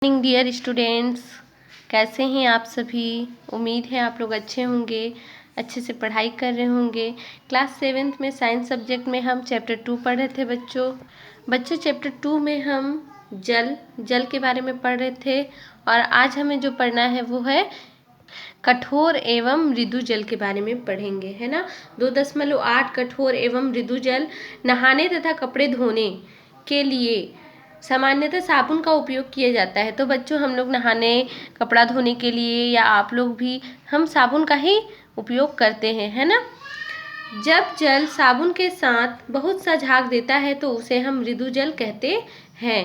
Morning dear students, कैसे हैं आप सभी। उम्मीद है आप लोग अच्छे होंगे, अच्छे से पढ़ाई कर रहे होंगे। क्लास 7th में साइंस सब्जेक्ट में हम चैप्टर 2 पढ़ रहे थे बच्चों चैप्टर 2 में हम जल के बारे में पढ़ रहे थे और आज हमें जो पढ़ना है वो है कठोर एवं मृदु जल के बारे में पढ़ेंगे, है ना। 2.8 कठोर एवं मृदु जल नहाने तथा कपड़े धोने के लिए सामान्यतः साबुन का उपयोग किया जाता है। तो बच्चों, हम लोग नहाने, कपड़ा धोने के लिए या आप लोग भी हम साबुन का ही उपयोग करते हैं, है ना। जब जल साबुन के साथ बहुत सा झाग देता है तो उसे हम मृदु जल कहते हैं।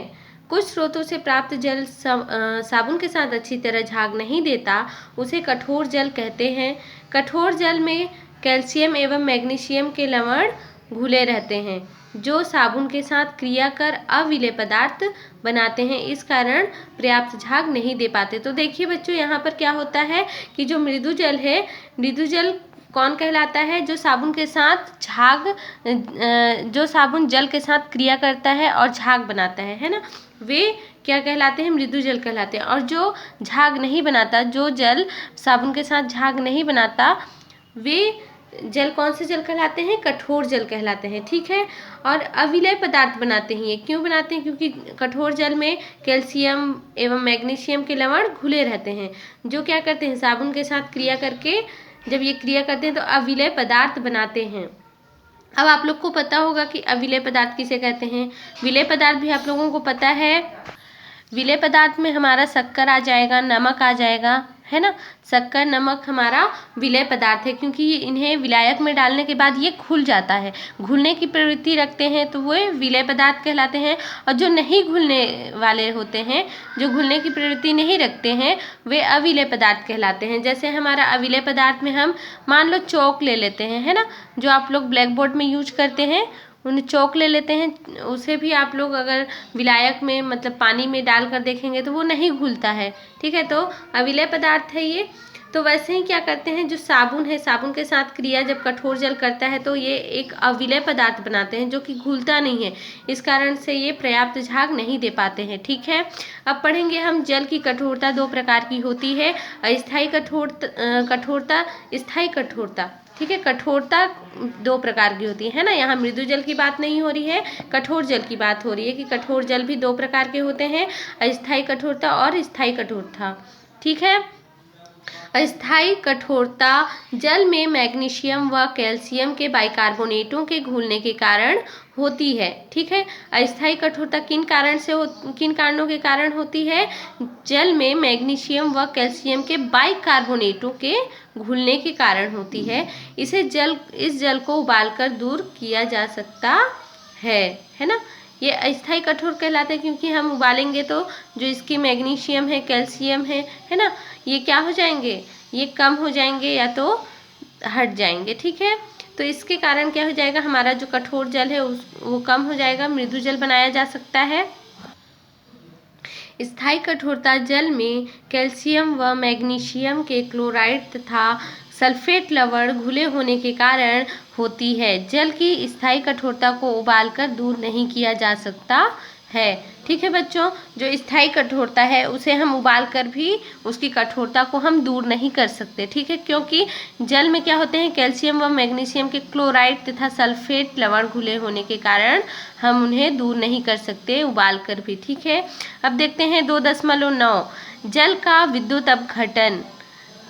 कुछ स्रोतों से प्राप्त जल साबुन के साथ अच्छी तरह झाग नहीं देता, उसे कठोर जल कहते हैं। कठोर जल में कैल्शियम एवं मैग्नीशियम के लवण घुले रहते हैं जो साबुन के साथ क्रिया कर अविलेय पदार्थ बनाते हैं, इस कारण पर्याप्त झाग नहीं दे पाते। तो देखिए बच्चों, यहाँ पर क्या होता है कि जो मृदु जल है, मृदु जल कौन कहलाता है? जो साबुन के साथ जो साबुन जल के साथ क्रिया करता है और झाग बनाता है ना, वे क्या कहलाते हैं? मृदु जल कहलाते हैं। और जो झाग नहीं बनाता, जो जल साबुन के साथ झाग नहीं बनाता, वे जल कौन से जल कहलाते हैं? कठोर जल कहलाते हैं, ठीक है। और अविलेय पदार्थ बनाते हैं। ये क्यों बनाते हैं? क्योंकि कठोर जल में कैल्शियम एवं मैग्नीशियम के लवण घुले रहते हैं, जो क्या करते हैं? साबुन के साथ क्रिया करके, जब ये क्रिया करते हैं तो अविलेय पदार्थ बनाते हैं। अब आप लोग को पता होगा कि अविलेय पदार्थ किसे कहते हैं। विलेय पदार्थ भी आप लोगों को पता है। विलेय पदार्थ में हमारा शक्कर आ जाएगा, नमक आ जाएगा, है ना। शक्कर, नमक हमारा विलेय पदार्थ है, क्योंकि इन्हें विलायक में डालने के बाद ये घुल जाता है, घुलने की प्रवृत्ति रखते हैं, तो वे विलेय पदार्थ कहलाते हैं। और जो नहीं घुलने वाले होते हैं, जो घुलने की प्रवृत्ति नहीं रखते हैं, वे अविलेय पदार्थ कहलाते हैं। जैसे हमारा अविलेय पदार्थ में हम मान लो चौक ले लेते हैं, है ना, जो आप लोग ब्लैक बोर्ड में यूज करते हैं, उन्हें चौक ले लेते हैं। उसे भी आप लोग अगर विलायक में, मतलब पानी में डाल कर देखेंगे तो वो नहीं घुलता है, ठीक है। तो अविलेय पदार्थ है ये। तो वैसे ही क्या करते हैं, जो साबुन है, साबुन के साथ क्रिया जब कठोर जल करता है तो ये एक अविलेय पदार्थ बनाते हैं जो कि घुलता नहीं है, इस कारण से ये पर्याप्त झाग नहीं दे पाते हैं, ठीक है। अब पढ़ेंगे हम जल की कठोरता 2 प्रकार की होती है, अस्थायी कठोरता, स्थायी कठोरता, ठीक है। कठोरता 2 प्रकार की होती है ना। यहाँ मृदु जल की बात नहीं हो रही है, कठोर जल की बात हो रही है कि कठोर जल भी 2 प्रकार के होते हैं, अस्थायी कठोरता और स्थायी कठोरता, ठीक है। अस्थायी कठोरता जल में मैग्नीशियम व कैल्शियम के बाइकार्बोनेटों के घुलने के कारण होती है, ठीक है। अस्थायी कठोरता किन कारणों के कारण होती है? जल में मैग्नीशियम व कैल्शियम के बाइकार्बोनेटों के घुलने के कारण होती है। इस जल को उबालकर दूर किया जा सकता है ना। ये अस्थायी कठोर कहलाता है क्योंकि हम उबालेंगे तो जो इसकी मैग्नीशियम है, कैल्शियम है ना, ये क्या हो जाएंगे? ये कम हो जाएंगे या तो हट जाएंगे, ठीक है। तो इसके कारण क्या हो जाएगा? हमारा जो कठोर जल है वो कम हो जाएगा, मृदु जल बनाया जा सकता है। स्थायी कठोरता जल में कैल्शियम व मैग्नीशियम के क्लोराइड तथा सल्फेट लवण घुले होने के कारण होती है। जल की स्थायी कठोरता को उबालकर दूर नहीं किया जा सकता है, ठीक है बच्चों। जो स्थायी कठोरता है उसे हम उबाल कर भी उसकी कठोरता को हम दूर नहीं कर सकते, ठीक है, क्योंकि जल में क्या होते हैं? कैल्शियम व मैग्नीशियम के क्लोराइड तथा सल्फेट लवण घुले होने के कारण हम उन्हें दूर नहीं कर सकते उबाल कर भी, ठीक है। अब देखते हैं 2.9 जल का विद्युत अपघटन,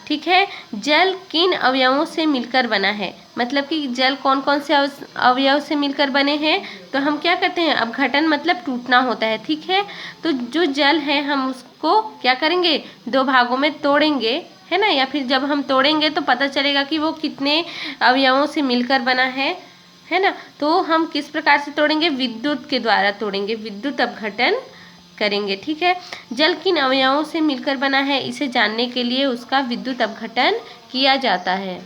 ठीक है। जल किन अवयवों से मिलकर बना है? मतलब कि जल कौन कौन से अवयव से मिलकर बने हैं? तो हम क्या करते हैं? अपघटन मतलब टूटना होता है, ठीक है। तो जो जल है हम उसको क्या करेंगे? 2 भागों में तोड़ेंगे, है ना, या फिर जब हम तोड़ेंगे तो पता चलेगा कि वो कितने अवयवों से मिलकर बना है ना। तो हम किस प्रकार से तोड़ेंगे? विद्युत के द्वारा तोड़ेंगे, विद्युत अपघटन करेंगे, ठीक है। जल किन अवयवों से मिलकर बना है, इसे जानने के लिए उसका विद्युत अपघटन किया जाता है।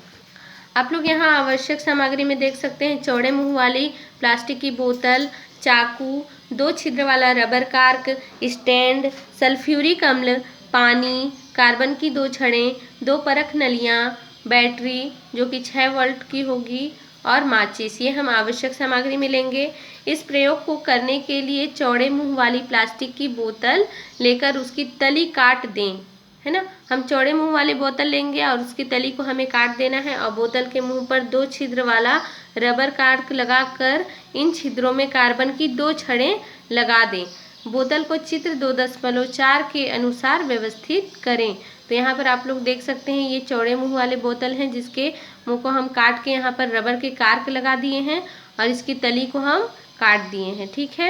आप लोग यहाँ आवश्यक सामग्री में देख सकते हैं चौड़े मुंह वाली प्लास्टिक की बोतल, चाकू, 2 छिद्र वाला रबर कार्क, स्टैंड, सल्फ्यूरिक अम्ल, पानी, कार्बन की 2 छड़ें, 2 परख नलियाँ, बैटरी जो कि 6 वोल्ट की होगी, और माचिस, ये हम आवश्यक सामग्री में लेंगे। इस प्रयोग को करने के लिए चौड़े मुंह वाली प्लास्टिक की बोतल लेकर उसकी तली काट दें, है ना। हम चौड़े मुंह वाली बोतल लेंगे और उसकी तली को हमें काट देना है और बोतल के मुंह पर 2 छिद्र वाला रबर कार्क लगाकर इन छिद्रों में कार्बन की 2 छड़ें लगा दें। बोतल को चित्र 2.4 के अनुसार व्यवस्थित करें। तो यहाँ पर आप लोग देख सकते हैं ये चौड़े मुंह वाले बोतल हैं जिसके मुंह को हम काट के यहाँ पर रबर के कार्क लगा दिए हैं और इसकी तली को हम काट दिए हैं, ठीक है।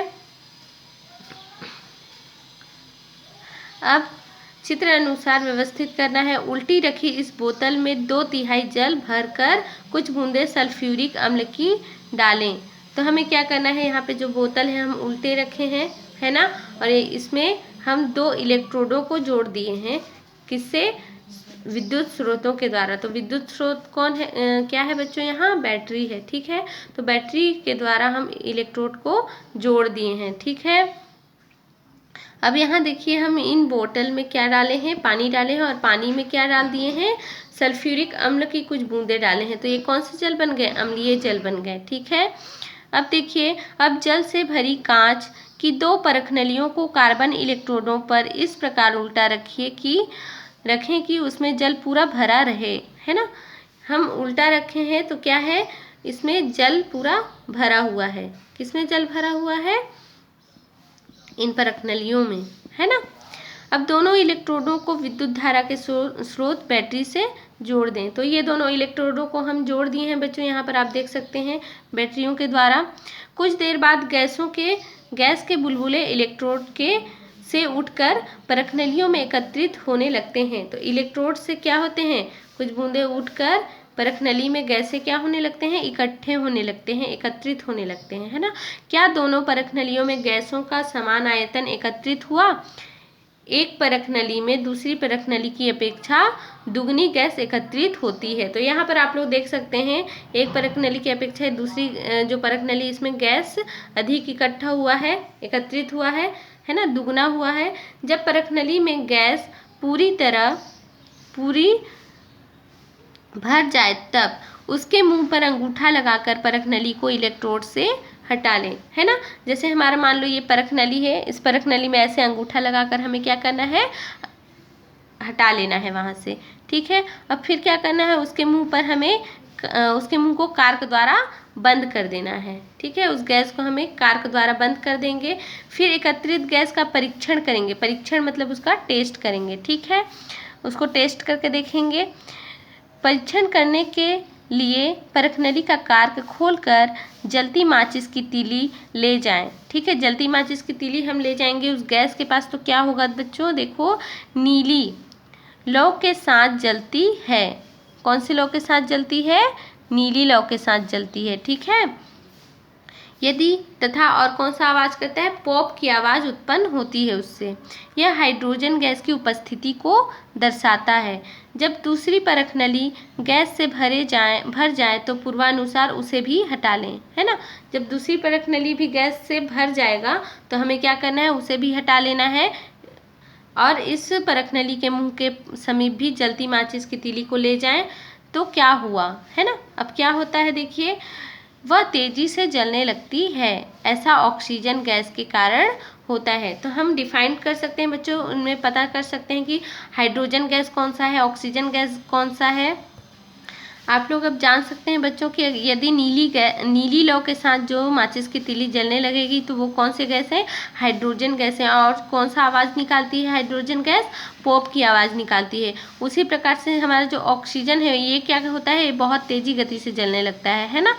अब चित्र अनुसार व्यवस्थित करना है। उल्टी रखी इस बोतल में 2/3 जल भरकर कुछ बूंदे सल्फ्यूरिक अम्ल की डालें। तो हमें क्या करना है, यहाँ पे जो बोतल है हम उल्टे रखे हैं, है ना, और इसमें हम 2 इलेक्ट्रोडों को जोड़ दिए हैं। किससे? विद्युत स्रोतों के द्वारा। तो विद्युत स्रोत कौन है, क्या है बच्चों? यहाँ बैटरी है, ठीक है। तो बैटरी के द्वारा हम इलेक्ट्रोड को जोड़ दिए हैं, ठीक है। अब यहाँ देखिए हम इन बोतल में क्या डाले हैं, पानी डाले हैं और पानी में क्या डाल दिए हैं, सल्फ्यूरिक अम्ल की कुछ बूंदे डाले हैं। तो ये कौन से जल बन गए? अम्लीय जल बन गए, ठीक है। अब देखिए, अब जल से भरी कांच की 2 परखनलियों को कार्बन इलेक्ट्रोडों पर इस प्रकार उल्टा रखें कि उसमें जल पूरा भरा रहे, है ना। हम उल्टा रखे हैं तो क्या है, इसमें जल पूरा भरा हुआ है। किसमें जल भरा हुआ है? इन परखनलियों में, है ना। अब दोनों इलेक्ट्रोडों को विद्युत धारा के स्रोत बैटरी से जोड़ दें। तो ये दोनों इलेक्ट्रोडों को हम जोड़ दिए हैं बच्चों, यहाँ पर आप देख सकते हैं बैटरियों के द्वारा। कुछ देर बाद गैस के बुलबुले इलेक्ट्रोड से उठकर परखनलियों में एकत्रित होने लगते हैं। तो इलेक्ट्रोड से क्या होते हैं, कुछ बूंदे उठकर परखनली में गैस से क्या होने लगते हैं, इकट्ठे होने लगते हैं, एकत्रित होने लगते हैं, है ना। क्या दोनों परखनलियों में गैसों का समान आयतन एकत्रित हुआ? एक परखनली में दूसरी परखनली की अपेक्षा दुगनी गैस एकत्रित होती है। तो यहाँ पर आप लोग देख सकते हैं एक परखनली की अपेक्षा दूसरी जो परखनली, इसमें गैस अधिक इकट्ठा हुआ है, एकत्रित हुआ है ना, दुगना हुआ है। जब परखनली में गैस पूरी भर जाए तब उसके मुंह पर अंगूठा लगाकर परखनली को इलेक्ट्रोड से हटा लें, है ना। जैसे हमारा मान लो ये परखनली है, इस परखनली में ऐसे अंगूठा लगाकर हमें क्या करना है, हटा लेना है वहाँ से, ठीक है। अब फिर क्या करना है, उसके मुंह को कार्क द्वारा बंद कर देना है, ठीक है। उस गैस को हमें कार्क द्वारा बंद कर देंगे। फिर एकत्रित गैस का परीक्षण करेंगे, परीक्षण मतलब उसका टेस्ट करेंगे, ठीक है। उसको टेस्ट करके देखेंगे। परीक्षण करने के लिए परखनली का कार्क खोलकर जलती माचिस की तीली ले जाएं, ठीक है। जलती माचिस की तीली हम ले जाएंगे उस गैस के पास। तो क्या होगा बच्चों, देखो नीली लौ के साथ जलती है। कौन सी लौ के साथ जलती है? नीली लौ के साथ जलती है, ठीक है। यदि तथा और कौन सा आवाज़ करता है, पॉप की आवाज़ उत्पन्न होती है उससे। यह हाइड्रोजन गैस की उपस्थिति को दर्शाता है। जब दूसरी परखनली गैस से भर जाए तो पूर्वानुसार उसे भी हटा लें, है ना। जब दूसरी परखनली भी गैस से भर जाएगा तो हमें क्या करना है, उसे भी हटा लेना है और इस परखनली के मुंह के समीप भी जलती माचिस की तीली को ले जाएं। तो क्या हुआ, है ना। अब क्या होता है देखिए, वह तेजी से जलने लगती है। ऐसा ऑक्सीजन गैस के कारण होता है। तो हम डिफाइन कर सकते हैं बच्चों, उनमें पता कर सकते हैं कि हाइड्रोजन गैस कौन सा है, ऑक्सीजन गैस कौन सा है। आप लोग अब जान सकते हैं बच्चों कि यदि नीली लौ के साथ जो माचिस की तीली जलने लगेगी तो वो कौन सी गैस है, हाइड्रोजन गैस है। और कौन सा आवाज़ निकालती है हाइड्रोजन गैस, पॉप की आवाज़ निकालती है। उसी प्रकार से हमारा जो ऑक्सीजन है ये क्या होता है, बहुत तेज़ी गति से जलने लगता है ना।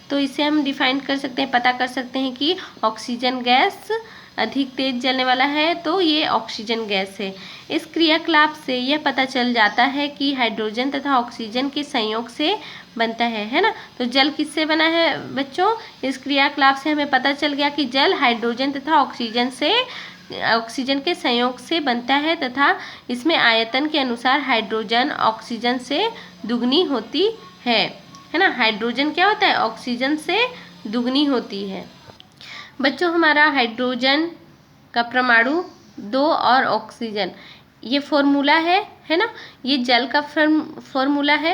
तो इसे हम डिफाइन कर सकते हैं, पता कर सकते हैं कि ऑक्सीजन गैस अधिक तेज जलने वाला है, तो ये ऑक्सीजन गैस है। इस क्रियाकलाप से यह पता चल जाता है कि हाइड्रोजन तथा ऑक्सीजन के संयोग से बनता है ना। तो जल किससे बना है बच्चों, इस क्रियाकलाप से हमें पता चल गया कि जल हाइड्रोजन तथा ऑक्सीजन के संयोग से बनता है तथा इसमें आयतन के अनुसार हाइड्रोजन ऑक्सीजन से दुगनी होती है ना। हाइड्रोजन क्या होता है, ऑक्सीजन से दुगनी होती है। बच्चों हमारा हाइड्रोजन का परमाणु 2 और ऑक्सीजन, ये फॉर्मूला है ना। ये जल का फॉर्मूला है।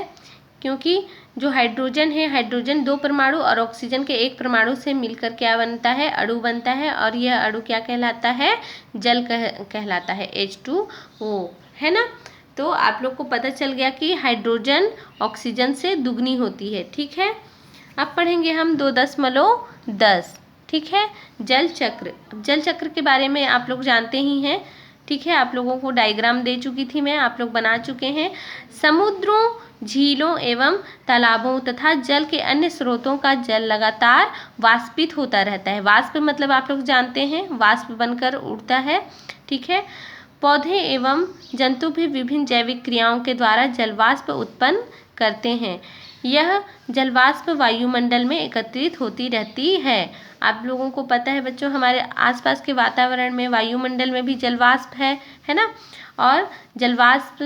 क्योंकि जो हाइड्रोजन है, हाइड्रोजन 2 परमाणु और ऑक्सीजन के 1 परमाणु से मिलकर क्या बनता है, अणु बनता है, और यह अणु क्या कहलाता है, जल कहलाता है, H2O, है ना। तो आप लोग को पता चल गया कि हाइड्रोजन ऑक्सीजन से दुगनी होती है। ठीक है, अब पढ़ेंगे हम 2.10। ठीक है, जल चक्र। जल चक्र के बारे में आप लोग जानते ही हैं। ठीक है, आप लोगों को डायग्राम दे चुकी थी मैं, आप लोग बना चुके हैं। समुद्रों, झीलों एवं तालाबों तथा जल के अन्य स्रोतों का जल लगातार वाष्पित होता रहता है। वाष्प मतलब आप लोग जानते हैं, वाष्प बनकर उड़ता है। ठीक है, पौधे एवं जंतु भी विभिन्न जैविक क्रियाओं के द्वारा जलवाष्प उत्पन्न करते हैं। यह जलवाष्प वायुमंडल में एकत्रित होती रहती है। आप लोगों को पता है बच्चों, हमारे आसपास के वातावरण में, वायुमंडल में भी जलवाष्प है ना। और जलवाष्प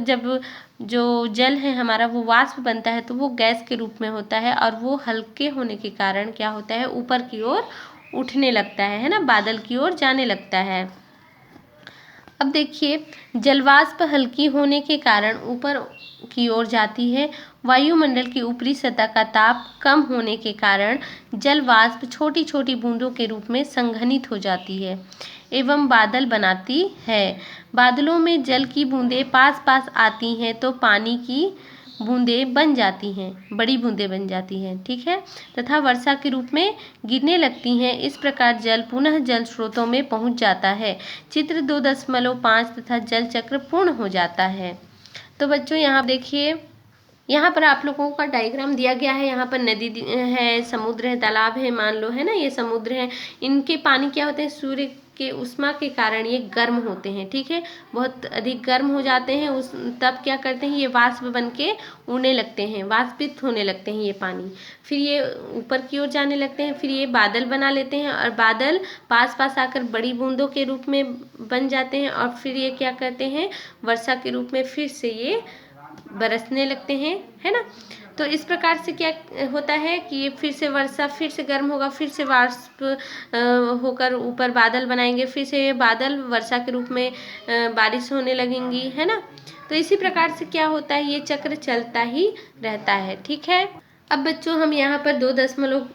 जब जो जल है हमारा वो वाष्प बनता है तो वो गैस के रूप में होता है, और वो हल्के होने के कारण क्या होता है, ऊपर की ओर उठने लगता है ना, बादल की ओर जाने लगता है। अब देखिए, जलवाष्प हल्की होने के कारण ऊपर की ओर जाती है। वायुमंडल की ऊपरी सतह का ताप कम होने के कारण जलवाष्प छोटी छोटी बूंदों के रूप में संघनित हो जाती है एवं बादल बनाती है। बादलों में जल की बूंदें पास पास आती हैं तो पानी की बूंदें बन जाती हैं, बड़ी बूंदें बन जाती हैं। ठीक है, तथा वर्षा के रूप में गिरने लगती हैं। इस प्रकार जल पुनः जल स्रोतों में पहुंच जाता है। चित्र 2.5 तथा जल चक्र पूर्ण हो जाता है। तो बच्चों यहाँ देखिए, यहाँ पर आप लोगों का डायग्राम दिया गया है। यहाँ पर नदी है, समुद्र है, तालाब है, मान लो, है ना, ये समुद्र है। इनके पानी क्या होते हैं, सूर्य के उष्मा के कारण ये गर्म होते हैं। ठीक है, बहुत अधिक गर्म हो जाते हैं, उस तब क्या करते हैं, ये वाष्प बन के उड़ने लगते हैं, वाष्पित होने लगते हैं ये पानी। फिर ये ऊपर की ओर जाने लगते हैं, फिर ये बादल बना लेते हैं, और बादल पास पास आकर बड़ी बूंदों के रूप में बन जाते हैं, और फिर ये क्या करते हैं, वर्षा के रूप में फिर से ये बरसने लगते हैं, है ना। तो इस प्रकार से क्या होता है कि ये फिर से वर्षा, फिर से गर्म होगा, फिर से वाष्प होकर ऊपर बादल बनाएंगे, फिर से ये बादल वर्षा के रूप में बारिश होने लगेंगी, है ना। तो इसी प्रकार से क्या होता है, ये चक्र चलता ही रहता है। ठीक है, अब बच्चों हम यहाँ पर 2.11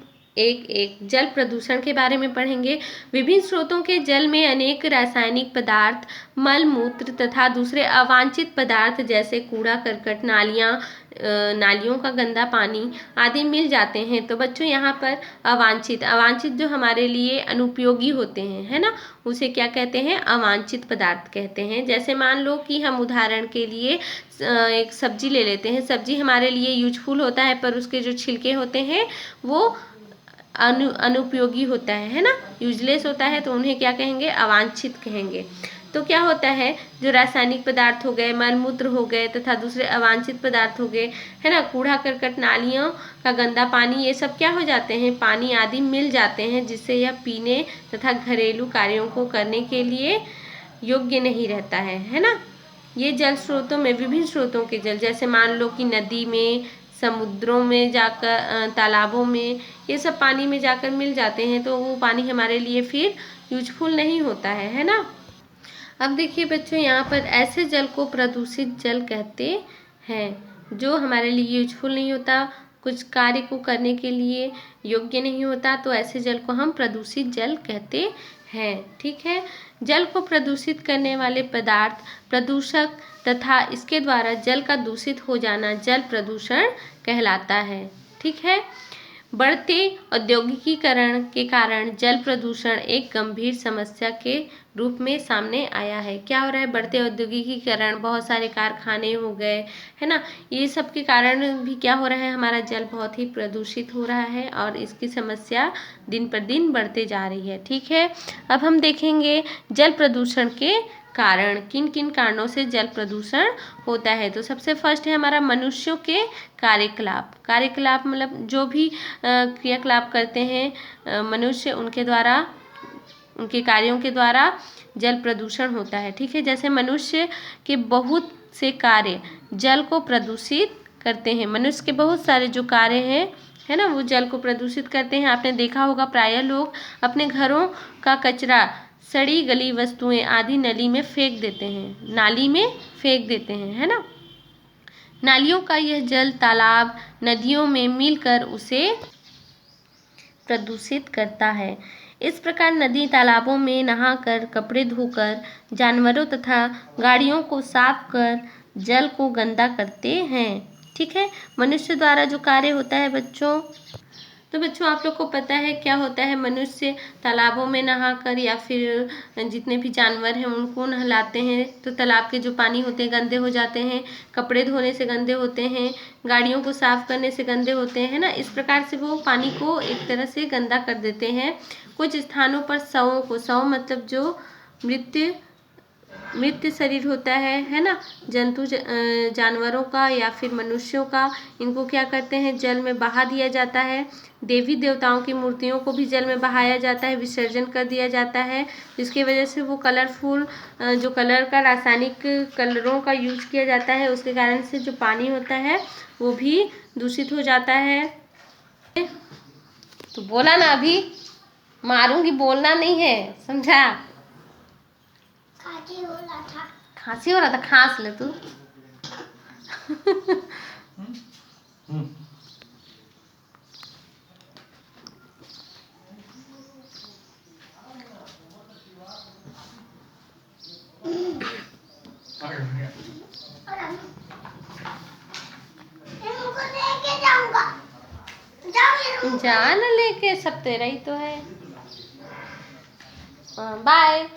जल प्रदूषण के बारे में पढ़ेंगे। विभिन्न स्रोतों के जल में अनेक रासायनिक पदार्थ, मल मूत्र तथा दूसरे अवांछित पदार्थ जैसे कूड़ा करकट, नालियों का गंदा पानी आदि मिल जाते हैं। तो बच्चों यहाँ पर अवांछित जो हमारे लिए अनुपयोगी होते हैं, है ना, उसे क्या कहते हैं, अवांछित पदार्थ कहते हैं। जैसे मान लो कि हम उदाहरण के लिए एक सब्जी ले लेते हैं। सब्जी हमारे लिए यूजफुल होता है, पर उसके जो छिलके होते हैं वो अनुपयोगी होता है ना, यूजलेस होता है, तो उन्हें क्या कहेंगे, अवांछित कहेंगे। तो क्या होता है, जो रासायनिक पदार्थ हो गए, मल मूत्र हो गए तथा दूसरे अवांछित पदार्थ हो गए, है ना, कूड़ा करकट, नालियों का गंदा पानी, ये सब क्या हो जाते हैं, पानी आदि मिल जाते हैं, जिससे यह पीने तथा घरेलू कार्यों को करने के लिए योग्य नहीं रहता है ना। ये जल स्रोतों में विभिन्न स्रोतों के जल, जैसे मान लो कि नदी में, समुद्रों में जाकर, तालाबों में, ये सब पानी में जाकर मिल जाते हैं, तो वो पानी हमारे लिए फिर यूजफुल नहीं होता है ना। अब देखिए बच्चों, यहाँ पर ऐसे जल को प्रदूषित जल कहते हैं, जो हमारे लिए यूजफुल नहीं होता, कुछ कार्य को करने के लिए योग्य नहीं होता, तो ऐसे जल को हम प्रदूषित जल कहते हैं। ठीक है, जल को प्रदूषित करने वाले पदार्थ, प्रदूषक तथा इसके द्वारा जल का दूषित हो जाना जल प्रदूषण कहलाता है। ठीक है, बढ़ते औद्योगिकीकरण के कारण जल प्रदूषण एक गंभीर समस्या के रूप में सामने आया है। क्या हो रहा है, बढ़ते औद्योगिकीकरण, बहुत सारे कारखाने हो गए, है ना, ये सब के कारण भी क्या हो रहा है, हमारा जल बहुत ही प्रदूषित हो रहा है, और इसकी समस्या दिन पर दिन बढ़ते जा रही है। ठीक है, अब हम देखेंगे जल प्रदूषण के कारण, किन किन कारणों से जल प्रदूषण होता है। तो सबसे फर्स्ट है हमारा मनुष्यों के कार्यकलाप मतलब जो भी क्रियाकलाप करते हैं मनुष्य, उनके द्वारा, उनके कार्यों के द्वारा जल प्रदूषण होता है। ठीक है, जैसे मनुष्य के बहुत से कार्य जल को प्रदूषित करते हैं। मनुष्य के बहुत सारे जो कार्य हैं, है ना, वो जल को प्रदूषित करते हैं। आपने देखा होगा प्रायः लोग अपने घरों का कचरा, सड़ी गली वस्तुएं आदि नली में फेंक देते हैं, नाली में फेंक देते हैं, है ना। नालियों का यह जल तालाब नदियों में मिलकर उसे प्रदूषित करता है। इस प्रकार नदी तालाबों में नहाकर, कपड़े धोकर, जानवरों तथा गाड़ियों को साफ कर जल को गंदा करते हैं। ठीक है, मनुष्य द्वारा जो कार्य होता है बच्चों, तो बच्चों आप लोग को पता है क्या होता है, मनुष्य तालाबों में नहाकर या फिर जितने भी जानवर हैं उनको नहलाते हैं तो तालाब के जो पानी होते हैं गंदे हो जाते हैं, कपड़े धोने से गंदे होते हैं, गाड़ियों को साफ करने से गंदे होते हैं ना। इस प्रकार से वो पानी को एक तरह से गंदा कर देते हैं। कुछ स्थानों पर शवों मतलब जो मृत शरीर होता है ना, जानवरों का या फिर मनुष्यों का, इनको क्या करते हैं, जल में बहा दिया जाता है। देवी देवताओं की मूर्तियों को भी जल में बहाया जाता है, विसर्जन कर दिया जाता है, जिसकी वजह से वो कलरफुल जो कलर का रासायनिक कलरों का यूज किया जाता है, उसके कारण से जो पानी होता है वो भी दूषित हो जाता है। तो बोला ना, अभी मारूंगी, बोलना नहीं है, समझा? खांसी हो रहा था, खांस ले तू। जा ना लेके, सब तेरा ही तो है। बाय।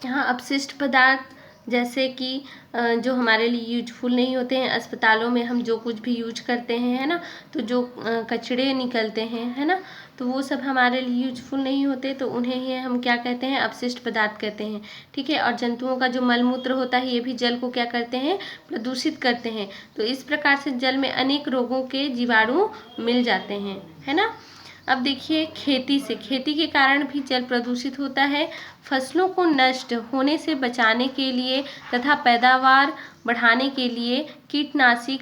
यहाँ अपशिष्ट पदार्थ जैसे कि जो हमारे लिए यूजफुल नहीं होते हैं, अस्पतालों में हम जो कुछ भी यूज करते हैं, है ना, तो जो कचड़े निकलते हैं, है ना, तो वो सब हमारे लिए यूजफुल नहीं होते, तो उन्हें ही हम क्या कहते हैं, अपशिष्ट पदार्थ कहते हैं। ठीक है, और जंतुओं का जो मलमूत्र होता है ये भी जल को क्या करते हैं, प्रदूषित करते हैं। तो इस प्रकार से जल में अनेक रोगों के जीवाणु मिल जाते हैं, है ना। अब देखिए, खेती के कारण भी जल प्रदूषित होता है। फसलों को नष्ट होने से बचाने के लिए तथा पैदावार बढ़ाने के लिए कीटनाशी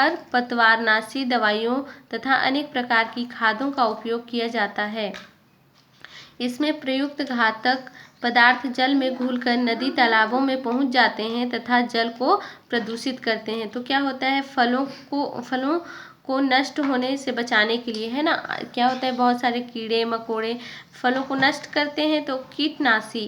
खरपतवारनाशी दवाइयों तथा अनेक प्रकार की खादों का उपयोग किया जाता है। इसमें प्रयुक्त घातक पदार्थ जल में घुलकर नदी तालाबों में पहुंच जाते हैं तथा जल को प्रदूषित करते हैं। तो क्या होता है, फलों को नष्ट होने से बचाने के लिए, है ना, क्या होता है, बहुत सारे कीड़े मकोड़े फलों को नष्ट करते हैं, तो कीटनाशी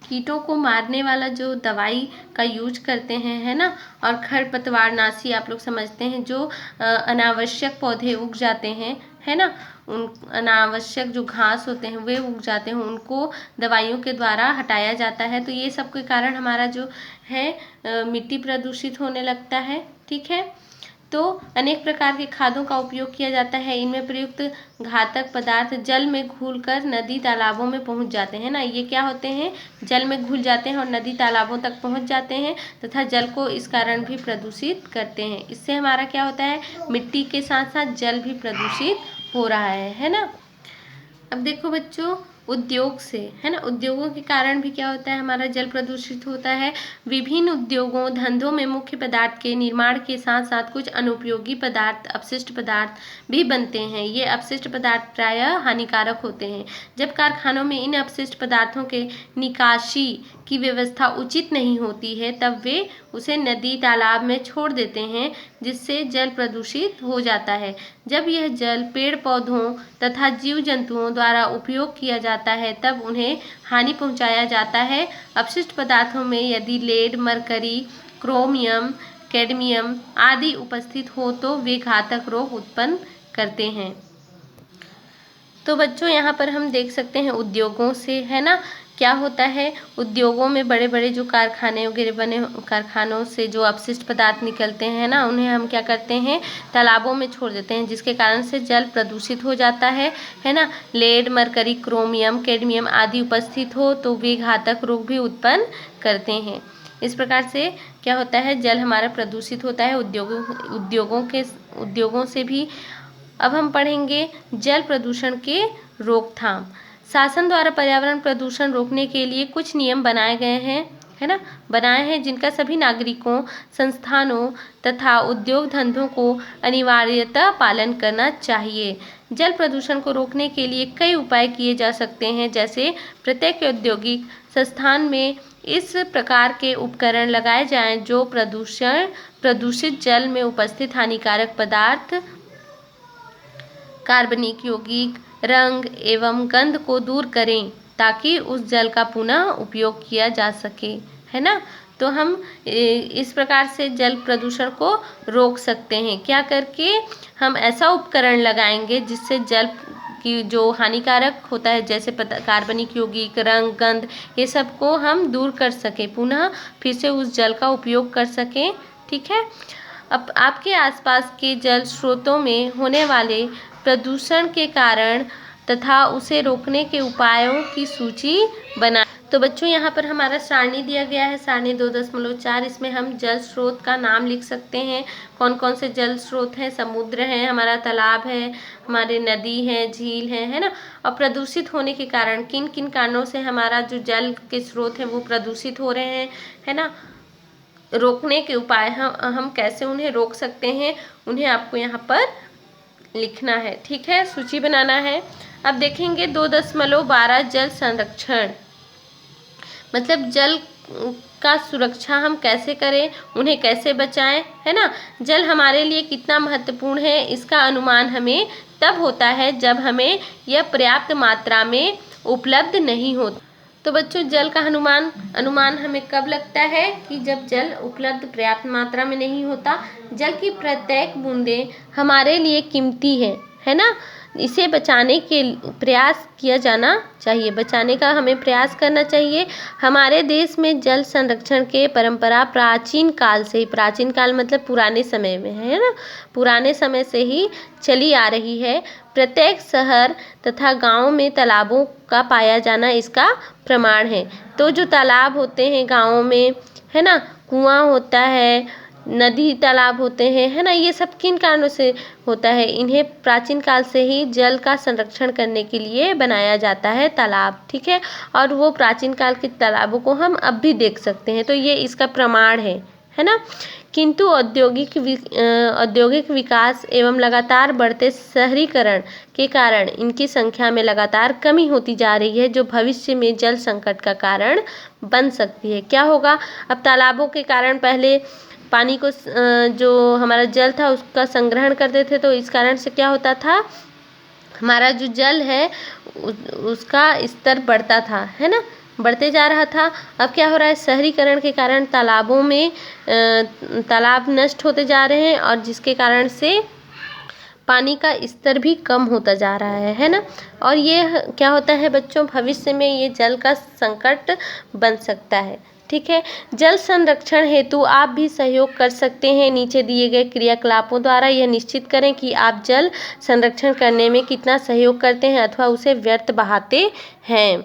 कीटों को मारने वाला जो दवाई का यूज करते हैं, है ना, और खरपतवारनाशी आप लोग समझते हैं, जो अनावश्यक पौधे उग जाते हैं, है ना, उन अनावश्यक जो घास होते हैं वे उग जाते हैं, उनको दवाइयों के द्वारा हटाया जाता है। तो ये सब के कारण हमारा जो है मिट्टी प्रदूषित होने लगता है। ठीक है, तो अनेक प्रकार के खादों का उपयोग किया जाता है। इनमें प्रयुक्त घातक पदार्थ जल में घुलकर नदी तालाबों में पहुंच जाते हैं ना, ये क्या होते हैं, जल में घुल जाते हैं और नदी तालाबों तक पहुंच जाते हैं तथा जल को इस कारण भी प्रदूषित करते हैं। इससे हमारा क्या होता है, मिट्टी के साथ साथ जल भी प्रदूषित हो रहा है ना। अब देखो बच्चों, उद्योग से, है ना, उद्योगों के कारण भी क्या होता है, हमारा जल प्रदूषित होता है। विभिन्न उद्योगों धंधों में मुख्य पदार्थ के निर्माण के साथ साथ कुछ अनुपयोगी पदार्थ अपशिष्ट पदार्थ भी बनते हैं। ये अपशिष्ट पदार्थ प्रायः हानिकारक होते हैं। जब कारखानों में इन अपशिष्ट पदार्थों के निकासी की व्यवस्था उचित नहीं होती है तब वे उसे नदी तालाब में छोड़ देते हैं, जिससे जल प्रदूषित हो जाता है। जब यह जल पेड़ पौधों तथा जीव जंतुओं द्वारा उपयोग किया जाता है तब उन्हें हानि पहुंचाया जाता है। अपशिष्ट पदार्थों में यदि लेड, मरकरी, क्रोमियम, कैडमियम आदि उपस्थित हो तो वे घातक रोग उत्पन्न करते हैं। तो बच्चों यहाँ पर हम देख सकते हैं उद्योगों से, है ना, क्या होता है, उद्योगों में बड़े बड़े जो कारखाने वगैरह बने, कारखानों से जो अपशिष्ट पदार्थ निकलते हैं ना, उन्हें हम क्या करते हैं, तालाबों में छोड़ देते हैं, जिसके कारण से जल प्रदूषित हो जाता है ना। लेड, मरकरी, क्रोमियम, कैडमियम आदि उपस्थित हो तो वे घातक रोग भी उत्पन्न करते हैं। इस प्रकार से क्या होता है, जल हमारा प्रदूषित होता है उद्योगों से भी। अब हम पढ़ेंगे जल प्रदूषण के रोकथाम। शासन द्वारा पर्यावरण प्रदूषण रोकने के लिए कुछ नियम बनाए गए हैं, है ना, बनाए हैं, जिनका सभी नागरिकों, संस्थानों तथा उद्योग धंधों को अनिवार्यतः पालन करना चाहिए। जल प्रदूषण को रोकने के लिए कई उपाय किए जा सकते हैं, जैसे प्रत्येक औद्योगिक संस्थान में इस प्रकार के उपकरण लगाए जाएं जो प्रदूषित जल में उपस्थित हानिकारक पदार्थ, कार्बनिक, यौगिक, रंग एवं गंध को दूर करें, ताकि उस जल का पुनः उपयोग किया जा सके, है ना। तो हम इस प्रकार से जल प्रदूषण को रोक सकते हैं। क्या करके? हम ऐसा उपकरण लगाएंगे जिससे जल की जो हानिकारक होता है, जैसे कार्बनिक, यौगिक, रंग, गंध, ये सब को हम दूर कर सकें, पुनः फिर से उस जल का उपयोग कर सकें। ठीक है। अब आपके आसपास के जल स्रोतों में होने वाले प्रदूषण के कारण तथा उसे रोकने के उपायों की सूची बना। तो बच्चों यहाँ पर हमारा सारणी दिया गया है, सारणी 2.4। इसमें हम जल स्रोत का नाम लिख सकते हैं, कौन कौन से जल स्रोत हैं। समुद्र है, हमारा तालाब है, हमारे नदी है, झील है ना। और प्रदूषित होने के कारण किन किन कारणों से हमारा जो जल के स्रोत हैं वो प्रदूषित हो रहे हैं, है ना। रोकने के उपाय हम कैसे उन्हें रोक सकते हैं, उन्हें आपको यहाँ पर लिखना है। ठीक है, सूची बनाना है। अब देखेंगे 2.12 जल संरक्षण, मतलब जल का सुरक्षा हम कैसे करें, उन्हें कैसे बचाएं, है ना। जल हमारे लिए कितना महत्वपूर्ण है, इसका अनुमान हमें तब होता है जब हमें यह पर्याप्त मात्रा में उपलब्ध नहीं होता। तो बच्चों जल का अनुमान हमें कब लगता है कि जब जल उपलब्ध पर्याप्त मात्रा में नहीं होता। जल की प्रत्येक बूंदे हमारे लिए कीमती है ना। इसे बचाने के प्रयास किया जाना चाहिए, बचाने का हमें प्रयास करना चाहिए। हमारे देश में जल संरक्षण के परंपरा प्राचीन काल से ही, प्राचीन काल मतलब पुराने समय में, है ना, पुराने समय से ही चली आ रही है। प्रत्येक शहर तथा गांव में तालाबों का पाया जाना इसका प्रमाण है। तो जो तालाब होते हैं गाँवों में, है ना, कुआं होता है, नदी तालाब होते हैं, है ना, ये सब किन कारणों से होता है? इन्हें प्राचीन काल से ही जल का संरक्षण करने के लिए बनाया जाता है तालाब। ठीक है, और वो प्राचीन काल के तालाबों को हम अब भी देख सकते हैं, तो ये इसका प्रमाण है ना। किंतु औद्योगिक विकास एवं लगातार बढ़ते शहरीकरण के कारण इनकी संख्या में लगातार कमी होती जा रही है, जो भविष्य में जल संकट का कारण बन सकती है। क्या होगा? अब तालाबों के कारण पहले पानी को जो हमारा जल था उसका संग्रहण करते थे, तो इस कारण से क्या होता था, हमारा जो जल है उसका स्तर बढ़ता था, है ना, बढ़ते जा रहा था। अब क्या हो रहा है? शहरीकरण के कारण तालाबों में तालाब नष्ट होते जा रहे हैं, और जिसके कारण से पानी का स्तर भी कम होता जा रहा है ना। और ये क्या होता है बच्चों, भविष्य में ये जल का संकट बन सकता है। ठीक है, जल संरक्षण हेतु आप भी सहयोग कर सकते हैं। नीचे दिए गए क्रियाकलापों द्वारा यह निश्चित करें कि आप जल संरक्षण करने में कितना सहयोग करते हैं अथवा उसे व्यर्थ बहाते हैं।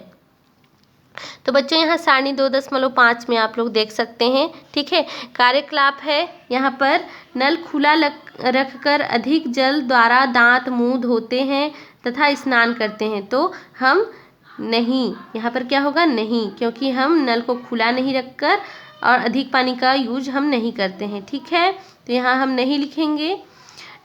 तो बच्चों यहाँ सारणी 2.5 में आप लोग देख सकते हैं। ठीक है, कार्यकलाप है यहाँ पर, नल खुला रखकर अधिक जल द्वारा दांत मुंह धोते हैं तथा स्नान करते हैं। तो हम नहीं, यहाँ पर क्या होगा? नहीं, क्योंकि हम नल को खुला नहीं रखकर और अधिक पानी का यूज हम नहीं करते हैं। ठीक है, तो यहाँ हम नहीं लिखेंगे।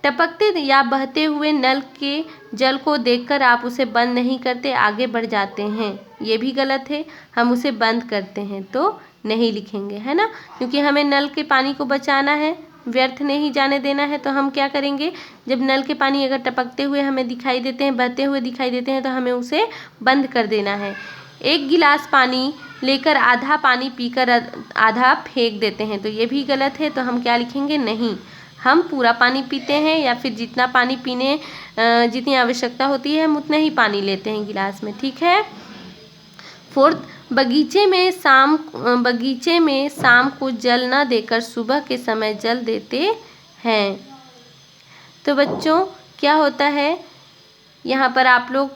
टपकते या बहते हुए नल के जल को देखकर आप उसे बंद नहीं करते, आगे बढ़ जाते हैं, ये भी गलत है। हम उसे बंद करते हैं तो नहीं लिखेंगे, है ना, क्योंकि हमें नल के पानी को बचाना है, व्यर्थ नहीं जाने देना है। तो हम क्या करेंगे, जब नल के पानी अगर टपकते हुए हमें दिखाई देते हैं, बहते हुए दिखाई देते हैं, तो हमें उसे बंद कर देना है। एक गिलास पानी लेकर आधा पानी पीकर आधा फेंक देते हैं, तो ये भी गलत है। तो हम क्या लिखेंगे? नहीं, हम पूरा पानी पीते हैं, या फिर जितना पानी पीने जितनी आवश्यकता होती है हम उतना ही पानी लेते हैं गिलास में। ठीक है। 4, बगीचे में शाम को जल न देकर सुबह के समय जल देते हैं। तो बच्चों क्या होता है यहाँ पर आप लोग,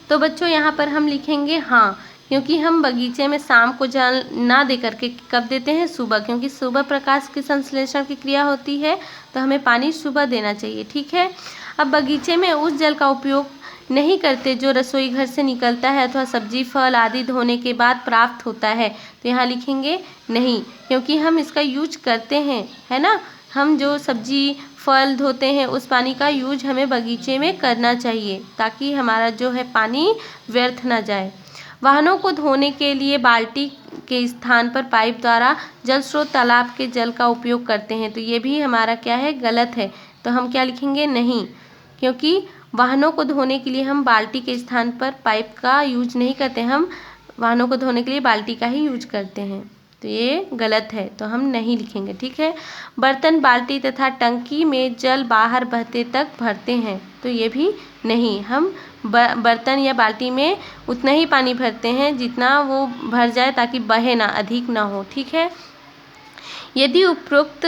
तो बच्चों यहाँ पर हम लिखेंगे हाँ, क्योंकि हम बगीचे में शाम को जल ना दे करके कब देते हैं? सुबह, क्योंकि सुबह प्रकाश की संश्लेषण की क्रिया होती है, तो हमें पानी सुबह देना चाहिए। ठीक है, अब बगीचे में उस जल का उपयोग नहीं करते जो रसोई घर से निकलता है अथवा सब्जी फल आदि धोने के बाद प्राप्त होता है। तो यहाँ लिखेंगे नहीं, क्योंकि हम इसका यूज करते हैं, है ना। हम जो सब्जी फल धोते हैं उस पानी का यूज हमें बगीचे में करना चाहिए, ताकि हमारा जो है पानी व्यर्थ ना जाए। वाहनों को धोने के लिए बाल्टी के स्थान पर पाइप द्वारा जल स्रोत तालाब के जल का उपयोग करते हैं। तो ये भी हमारा क्या है, गलत है। तो हम क्या लिखेंगे, नहीं, क्योंकि वाहनों को धोने के लिए हम बाल्टी के स्थान पर पाइप का यूज नहीं करते, हम वाहनों को धोने के लिए बाल्टी का ही यूज करते हैं। तो ये गलत है, तो हम नहीं लिखेंगे, ठीक है। बर्तन बाल्टी तथा टंकी में जल बाहर बहते तक भरते हैं। तो ये भी नहीं, हम बर्तन या बाल्टी में उतना ही पानी भरते हैं जितना वो भर जाए, ताकि बहे ना, अधिक ना हो, ठीक है। यदि उपरोक्त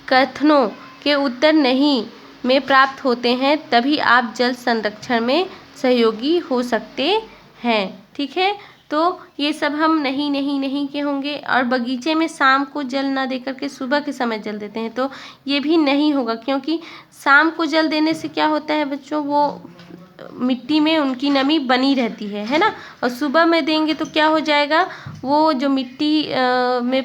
कथनों के उत्तर नहीं में प्राप्त होते हैं तभी आप जल संरक्षण में सहयोगी हो सकते हैं, ठीक है। तो ये सब हम नहीं नहीं नहीं के होंगे। और बगीचे में शाम को जल ना देकर के सुबह के समय जल देते हैं, तो ये भी नहीं होगा, क्योंकि शाम को जल देने से क्या होता है बच्चों, वो मिट्टी में उनकी नमी बनी रहती है ना। और सुबह में देंगे तो क्या हो जाएगा, वो जो मिट्टी में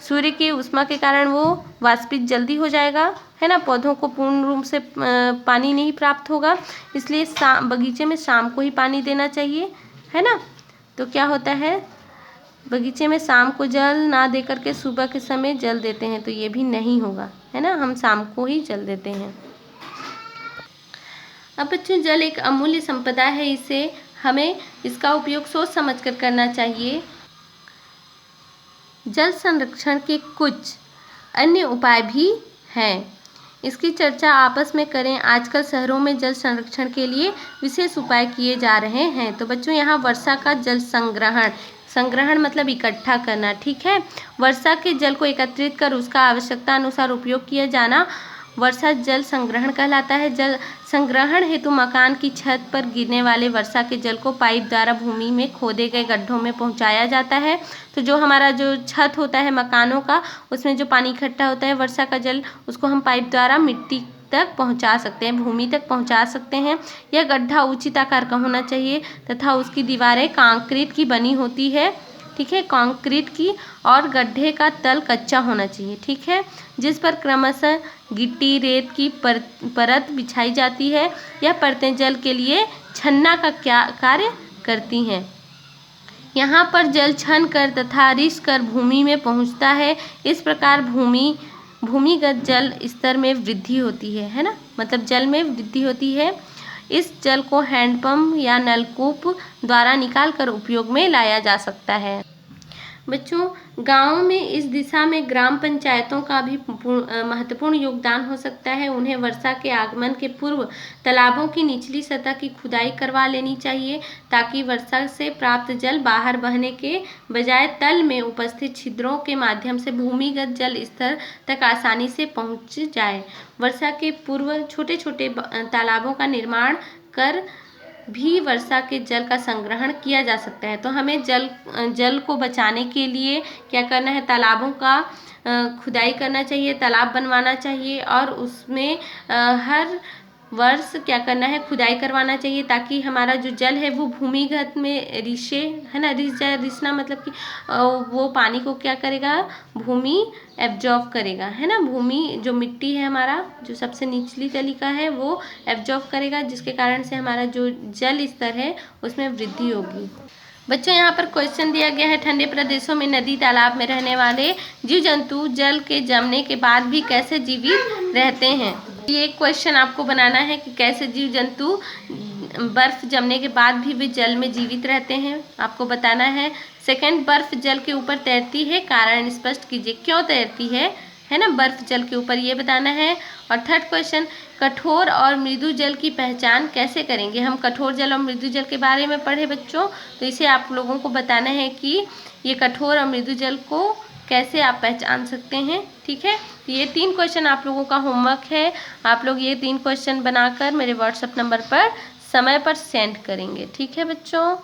सूर्य की उष्मा के कारण वो वाष्पित जल्दी हो जाएगा, है ना। पौधों को पूर्ण रूप से पानी नहीं प्राप्त होगा, इसलिए बगीचे में शाम को ही पानी देना चाहिए, है ना। तो क्या होता है, बगीचे में शाम को जल ना दे करके सुबह के समय जल देते हैं, तो ये भी नहीं होगा, है ना। हम शाम को ही जल देते हैं। अब बच्चों, जल एक अमूल्य संपदा है, इसे हमें इसका उपयोग सोच समझ कर करना चाहिए। जल संरक्षण के कुछ अन्य उपाय भी हैं, इसकी चर्चा आपस में करें। आजकल शहरों में जल संरक्षण के लिए विशेष उपाय किए जा रहे हैं। तो बच्चों, यहाँ वर्षा का जल संग्रहण, संग्रहण मतलब इकट्ठा करना, ठीक है। वर्षा के जल को एकत्रित कर उसका आवश्यकता अनुसार उपयोग किया जाना वर्षा जल संग्रहण कहलाता है। जल संग्रहण हेतु मकान की छत पर गिरने वाले वर्षा के जल को पाइप द्वारा भूमि में खोदे गए गड्ढों में पहुंचाया जाता है। तो जो हमारा जो छत होता है मकानों का, उसमें जो पानी इकट्ठा होता है वर्षा का जल, उसको हम पाइप द्वारा मिट्टी तक पहुंचा सकते हैं, भूमि तक पहुंचा सकते हैं। यह गड्ढा उचित आकार का होना चाहिए तथा उसकी दीवारें कंक्रीट की बनी होती है, ठीक है, कंक्रीट की, और गड्ढे का तल कच्चा होना चाहिए, ठीक है, जिस पर क्रमशः गिट्टी रेत की परत बिछाई जाती है। यह परतें जल के लिए छन्ना का क्या कार्य करती हैं। यहाँ पर जल छन कर तथा रिस कर भूमि में पहुँचता है। इस प्रकार भूमिगत जल स्तर में वृद्धि होती है ना, मतलब जल में वृद्धि होती है। इस जल को हैंडपंप या नलकूप द्वारा निकाल कर उपयोग में लाया जा सकता है। बच्चों, गाँव में इस दिशा में ग्राम पंचायतों का भी महत्वपूर्ण योगदान हो सकता है। उन्हें वर्षा के आगमन के पूर्व तालाबों की निचली सतह की खुदाई करवा लेनी चाहिए, ताकि वर्षा से प्राप्त जल बाहर बहने के बजाय तल में उपस्थित छिद्रों के माध्यम से भूमिगत जल स्तर तक आसानी से पहुँच जाए। वर्षा के पूर्व छोटे छोटे तालाबों का निर्माण कर भी वर्षा के जल का संग्रहण किया जा सकता है। तो हमें जल को बचाने के लिए क्या करना है, तालाबों का खुदाई करना चाहिए, तालाब बनवाना चाहिए, और उसमें हर वर्ष क्या करना है, खुदाई करवाना चाहिए, ताकि हमारा जो जल है वो भूमिगत में रिसे, है ना, रिसना मतलब कि वो पानी को क्या करेगा, भूमि एब्जॉर्ब करेगा, है ना। भूमि जो मिट्टी है हमारा, जो सबसे निचली तली का है, वो एब्जॉर्ब करेगा, जिसके कारण से हमारा जो जल स्तर है उसमें वृद्धि होगी। बच्चों, यहाँ पर क्वेश्चन दिया गया है, ठंडे प्रदेशों में नदी तालाब में रहने वाले जीव जंतु जल के जमने के बाद भी कैसे जीवित रहते हैं। ये क्वेश्चन आपको बनाना है कि कैसे जीव जंतु बर्फ जमने के बाद भी वे जल में जीवित रहते हैं, आपको बताना है। सेकंड, बर्फ जल के ऊपर तैरती है, कारण स्पष्ट कीजिए, क्यों तैरती है ना, बर्फ जल के ऊपर, ये बताना है। और थर्ड क्वेश्चन, कठोर और मृदु जल की पहचान कैसे करेंगे। हम कठोर जल और मृदु जल के बारे में पढ़े बच्चों, तो इसे आप लोगों को बताना है कि ये कठोर और मृदु जल को कैसे आप पहचान सकते हैं, ठीक है। तो ये 3 क्वेश्चन आप लोगों का होमवर्क है। आप लोग ये 3 क्वेश्चन बनाकर मेरे व्हाट्सएप नंबर पर समय पर सेंड करेंगे, ठीक है बच्चों।